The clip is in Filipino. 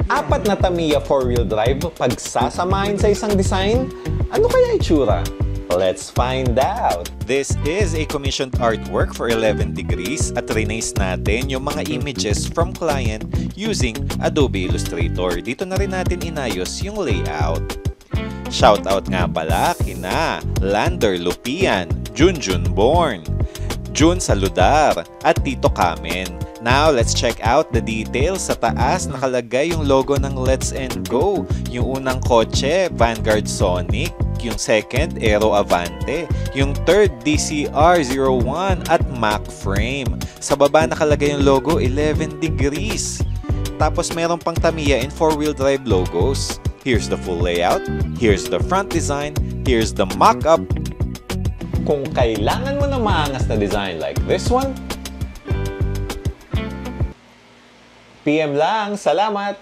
Apat na Tamiya 4-wheel drive pagsasamahin sa isang design? Ano kaya itsura? Let's find out! This is a commissioned artwork for 11 degrees at rinace natin yung mga images from client using Adobe Illustrator. Dito na rin natin inayos yung layout. Shoutout nga pala kina Lander Lupian, Junjun Born, Jun Saludar, at Tito Kamen. Now, let's check out the details. Sa taas, nakalagay yung logo ng Let's and Go. Yung unang kotse, Vanguard Sonic. Yung second, Aero Avante. Yung third, DCR01 at Mac Frame. Sa baba, nakalagay yung logo, 11 degrees. Tapos, meron pang Tamiya and 4-wheel drive logos. Here's the full layout. Here's the front design. Here's the mock-up. Kung kailangan mo ng maangas na design like this one, PM lang. Salamat!